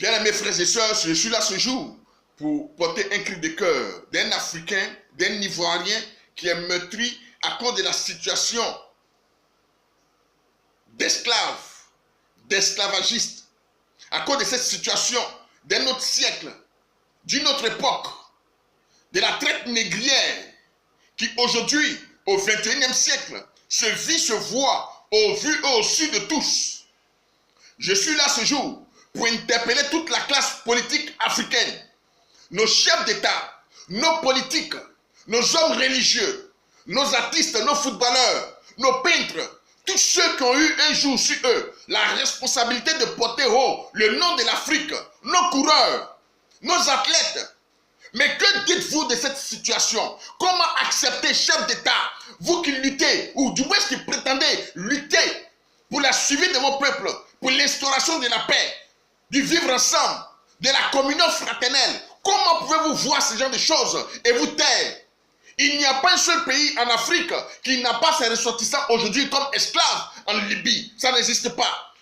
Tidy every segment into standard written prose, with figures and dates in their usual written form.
Bien-aimés frères et sœurs, je suis là ce jour pour porter un cri de cœur d'un Africain, d'un Ivoirien qui est meurtri à cause de la situation d'esclaves, d'esclavagistes, à cause de cette situation d'un autre siècle, d'une autre époque, de la traite négrière qui aujourd'hui, au XXIe siècle, se vit, se voit au vu et au su de tous. Je suis là ce jour pour interpeller toute la classe politique africaine, nos chefs d'État, nos politiques, nos hommes religieux, nos artistes, nos footballeurs, nos peintres, tous ceux qui ont eu un jour sur eux la responsabilité de porter haut le nom de l'Afrique, nos coureurs, nos athlètes. Mais que dites-vous de cette situation? Comment accepter, chef d'État, vous qui luttez, ou du moins qui prétendez lutter pour la suivi de vos peuples, pour l'instauration de la paix, du vivre ensemble, de la communion fraternelle? Comment pouvez-vous voir ce genre de choses et vous taire? Il n'y a pas un seul pays en Afrique qui n'a pas ses ressortissants aujourd'hui comme esclaves en Libye. Ça n'existe pas.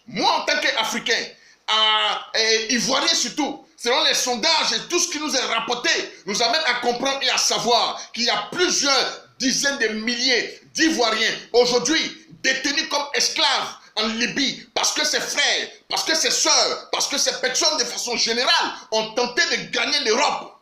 Moi, en tant qu'Africain, Ivoirien surtout, selon les sondages et tout ce qui nous est rapporté, nous amène à comprendre et à savoir qu'il y a plusieurs dizaines de milliers d'Ivoiriens aujourd'hui détenus comme esclaves en Libye parce que ses frères, parce que ses sœurs, parce que ces personnes de façon générale ont tenté de gagner l'Europe.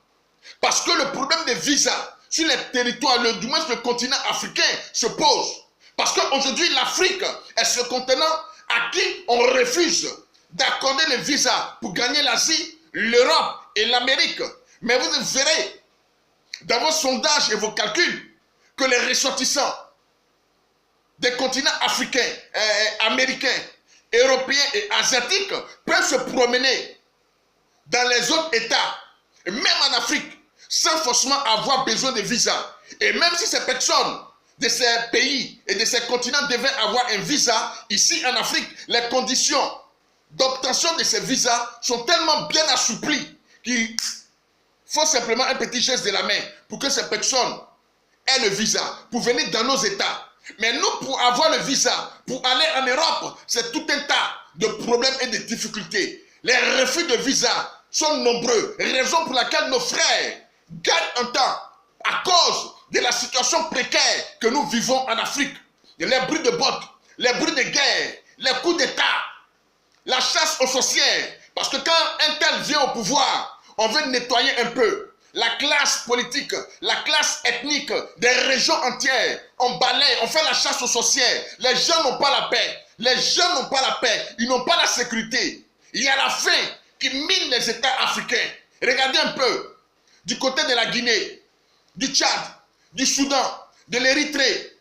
Parce que le problème des visas sur les territoires, du moins le continent africain, se pose. Parce qu'aujourd'hui, l'Afrique est ce continent à qui on refuse d'accorder les visas pour gagner l'Asie, l'Europe et l'Amérique. Mais vous verrez dans vos sondages et vos calculs que les ressortissants des continents africains, américains, européens et asiatiques peuvent se promener dans les autres États, et même en Afrique, sans forcément avoir besoin de visa. Et même si ces personnes de ces pays et de ces continents devaient avoir un visa, ici en Afrique, les conditions d'obtention de ces visas sont tellement bien assouplies qu'il faut simplement un petit geste de la main pour que ces personnes aient le visa pour venir dans nos États. Mais nous, pour avoir le visa, pour aller en Europe, c'est tout un tas de problèmes et de difficultés. Les refus de visa sont nombreux, raison pour laquelle nos frères gagnent un temps à cause de la situation précaire que nous vivons en Afrique. Les bruits de bottes, les bruits de guerre, les coups d'État, la chasse aux sorcières. Parce que quand un tel vient au pouvoir, on veut nettoyer un peu la classe politique, la classe ethnique des régions entières. On balaye, on fait la chasse aux sorcières. Les gens n'ont pas la paix. Les gens n'ont pas la paix. Ils n'ont pas la sécurité. Il y a la faim qui mine les États africains. Regardez un peu. Du côté de la Guinée, du Tchad, du Soudan, de l'Érythrée,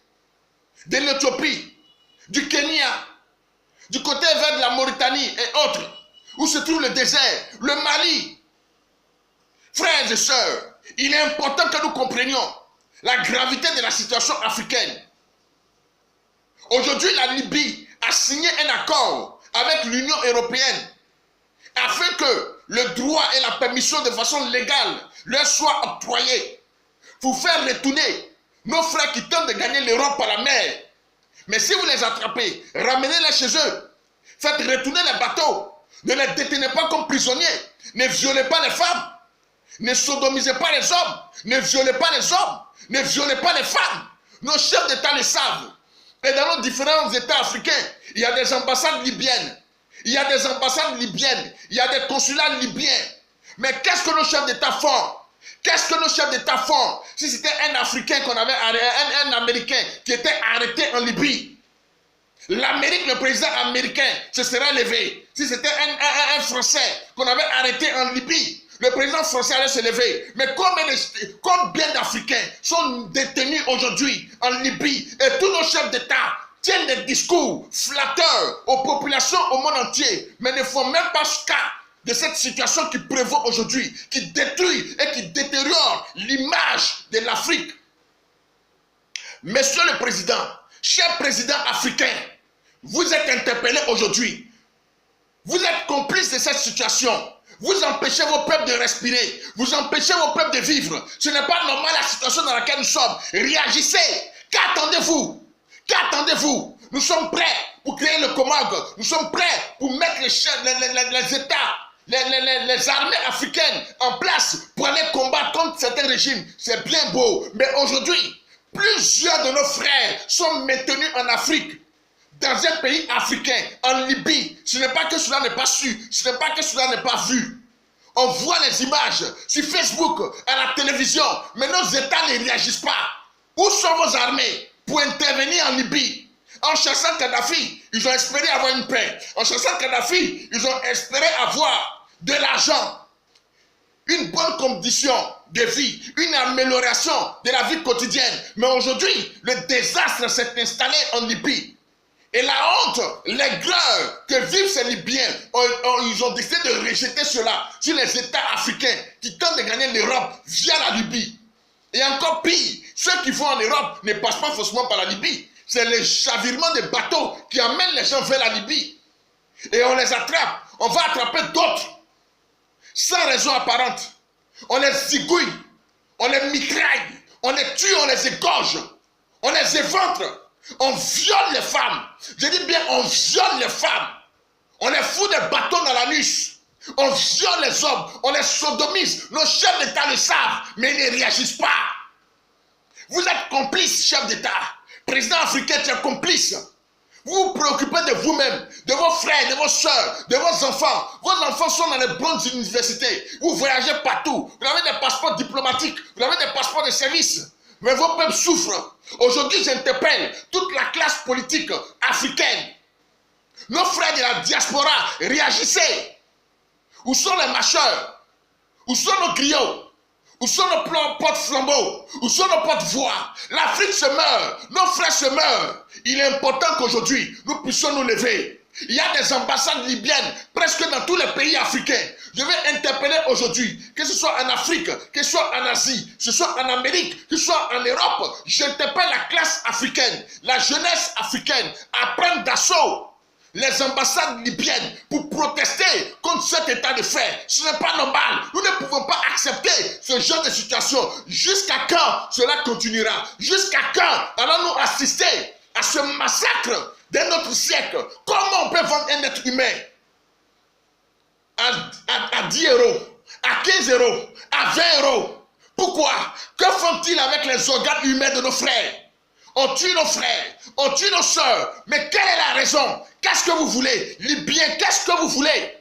de l'Éthiopie, du Kenya, du côté vers de la Mauritanie et autres, où se trouve le désert, le Mali. Frères et sœurs, il est important que nous comprenions la gravité de la situation africaine. Aujourd'hui, la Libye a signé un accord avec l'Union européenne afin que le droit et la permission de façon légale leur soient octroyés pour faire retourner nos frères qui tentent de gagner l'Europe par la mer. Mais si vous les attrapez, ramenez-les chez eux. Faites retourner les bateaux. Ne les détenez pas comme prisonniers. Ne violez pas les femmes. Ne sodomisez pas les hommes. Ne violez pas les hommes. Ne violez pas les femmes. Nos chefs d'État le savent. Et dans nos différents États africains, il y a des ambassades libyennes. Il y a des ambassades libyennes. Il y a des consulats libyens. Mais qu'est-ce que nos chefs d'État font? Qu'est-ce que nos chefs d'État font? Si c'était un Africain qu'on avait arrêté, un Américain qui était arrêté en Libye, l'Amérique, le président américain se serait levé. Si c'était un Français qu'on avait arrêté en Libye, le président français allait se lever. Mais combien d'Africains sont détenus aujourd'hui en Libye? Et tous nos chefs d'État tiennent des discours flatteurs aux populations au monde entier, mais ne font même pas cas de cette situation qui prévaut aujourd'hui, qui détruit et qui détériore l'image de l'Afrique. Monsieur le Président, cher président africain, vous êtes interpellé aujourd'hui. Vous êtes complice de cette situation. Vous empêchez vos peuples de respirer. Vous empêchez vos peuples de vivre. Ce n'est pas normal la situation dans laquelle nous sommes. Réagissez. Qu'attendez-vous? Qu'attendez-vous? Nous sommes prêts pour créer le Comog. Nous sommes prêts pour mettre les États les armées africaines en place pour aller combattre contre certains régimes. C'est bien beau. Mais aujourd'hui, plusieurs de nos frères sont maintenus en Afrique, dans un pays africain, en Libye. Ce n'est pas que cela n'est pas su, ce n'est pas que cela n'est pas vu. On voit les images sur Facebook, à la télévision, mais nos États ne réagissent pas. Où sont vos armées pour intervenir en Libye? En chassant Kadhafi, ils ont espéré avoir une paix. En chassant Kadhafi, ils ont espéré avoir de l'argent, une bonne condition de vie, une amélioration de la vie quotidienne. Mais aujourd'hui, le désastre s'est installé en Libye. Et la honte, l'aigreur que vivent ces Libyens, ils ont décidé de rejeter cela sur les États africains qui tentent de gagner l'Europe via la Libye. Et encore pire, ceux qui vont en Europe ne passent pas forcément par la Libye. C'est le chavirement des bateaux qui amènent les gens vers la Libye. Et on les attrape. On va attraper d'autres sans raison apparente. On les zigouille, on les mitraille, on les tue, on les égorge, on les éventre. On viole les femmes. Je dis bien, on viole les femmes. On les fout des bâtons dans la nuque. On viole les hommes. On les sodomise. Nos chefs d'État le savent, mais ils ne réagissent pas. Vous êtes complices, chef d'État. Président africain, tu es complice. Vous vous préoccupez de vous-même, de vos frères, de vos soeurs, de vos enfants. Vos enfants sont dans les bonnes universités. Vous voyagez partout. Vous avez des passeports diplomatiques. Vous avez des passeports de service. Mais vos peuples souffrent. Aujourd'hui, j'interpelle toute la classe politique africaine. Nos frères de la diaspora, réagissez. Où sont les marcheurs? Où sont nos griots? Où sont nos porte-flambeaux? Où sont nos porte-voix? L'Afrique se meurt. Nos frères se meurent. Il est important qu'aujourd'hui, nous puissions nous lever. Il y a des ambassades libyennes presque dans tous les pays africains. Je vais interpeller aujourd'hui, que ce soit en Afrique, que ce soit en Asie, que ce soit en Amérique, que ce soit en Europe. J'interpelle la classe africaine, la jeunesse africaine à prendre d'assaut les ambassades libyennes pour protester contre cet état de fait. Ce n'est pas normal. Nous ne pouvons pas accepter ce genre de situation. Jusqu'à quand cela continuera? Jusqu'à quand allons-nous assister à ce massacre d'un autre siècle? Comment on peut vendre un être humain à 10 euros, à 15 euros, à 20 euros? Pourquoi? Que font-ils avec les organes humains de nos frères? On tue nos frères, on tue nos sœurs. Mais quelle est la raison? Qu'est-ce que vous voulez? Libyens, qu'est-ce que vous voulez?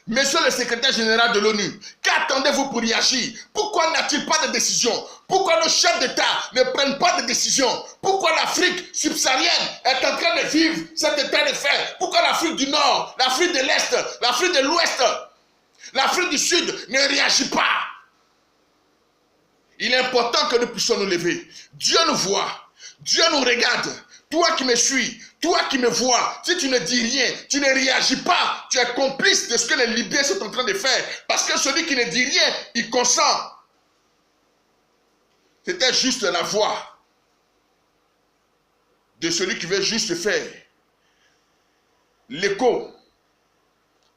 Monsieur le secrétaire général de l'ONU, qu'attendez-vous pour réagir? Pourquoi n'a-t-il pas de décision? Pourquoi nos chefs d'État ne prennent pas de décision? Pourquoi l'Afrique subsaharienne est en train de vivre cet état de fait? Pourquoi l'Afrique du Nord, l'Afrique de l'Est, l'Afrique de l'Ouest, l'Afrique du Sud ne réagit pas? Il est important que nous puissions nous lever. Dieu nous voit, Dieu nous regarde. Toi qui me suis, toi qui me vois, si tu ne dis rien, tu ne réagis pas, tu es complice de ce que les Libyens sont en train de faire. Parce que celui qui ne dit rien, il consent. C'était juste la voix de celui qui veut juste faire l'écho,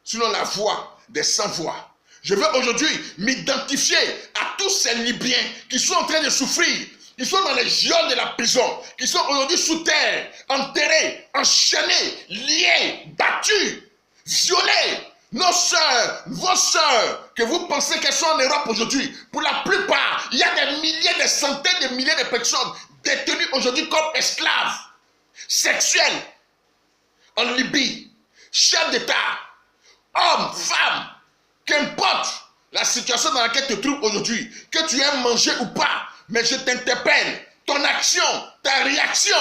sinon la voix des sans-voix. Je veux aujourd'hui m'identifier à tous ces Libyens qui sont en train de souffrir. Qui sont dans les geôles de la prison, qui sont aujourd'hui sous terre, enterrés, enchaînés, liés, battus, violés. Nos sœurs, vos sœurs, que vous pensez qu'elles sont en Europe aujourd'hui, pour la plupart, il y a des milliers, des centaines de milliers de personnes détenues aujourd'hui comme esclaves sexuels en Libye. Chefs d'État, hommes, femmes, qu'importe la situation dans laquelle tu te trouves aujourd'hui, que tu aimes manger ou pas, mais je t'interpelle, ton action, ta réaction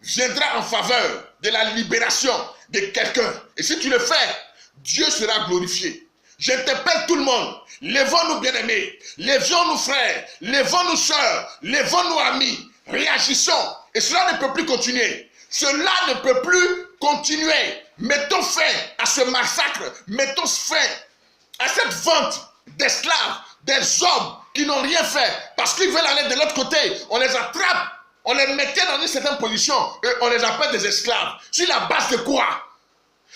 viendra en faveur de la libération de quelqu'un. Et si tu le fais, Dieu sera glorifié. J'interpelle tout le monde. Levons-nous bien-aimés, levons-nous frères, levons-nous sœurs, levons-nous amis, réagissons. Et cela ne peut plus continuer. Cela ne peut plus continuer. Mettons fin à ce massacre, mettons fin à cette vente d'esclaves, des hommes qui n'ont rien fait parce qu'ils veulent aller de l'autre côté. On les attrape, on les mettait dans une certaine position et on les appelle des esclaves. Sur la base de quoi?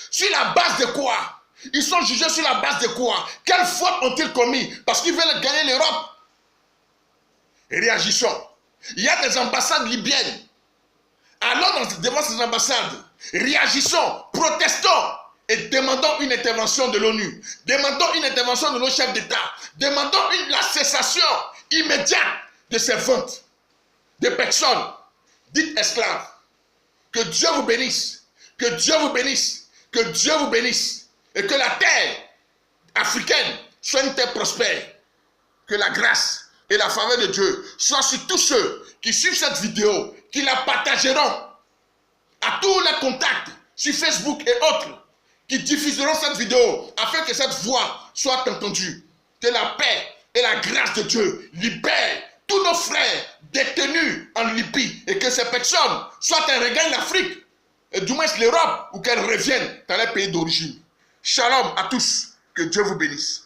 Sur la base de quoi? Ils sont jugés sur la base de quoi? Quelle faute ont-ils commis? Parce qu'ils veulent gagner l'Europe. Réagissons. Il y a des ambassades libyennes. Allons devant ces ambassades. Réagissons, protestons et demandons une intervention de l'ONU. Demandons une intervention de nos chefs d'État. Demandons la cessation immédiate de ces ventes de personnes dites esclaves. Que Dieu vous bénisse. Que Dieu vous bénisse. Que Dieu vous bénisse. Et que la terre africaine soit une terre prospère. Que la grâce et la faveur de Dieu soient sur tous ceux qui suivent cette vidéo, qui la partageront à tous les contacts sur Facebook et autres, qui diffuseront cette vidéo afin que cette voix soit entendue. Que la paix et la grâce de Dieu libèrent tous nos frères détenus en Libye et que ces personnes soit elles regagnent l'Afrique et du moins l'Europe ou qu'elles reviennent dans les pays d'origine. Shalom à tous, que Dieu vous bénisse.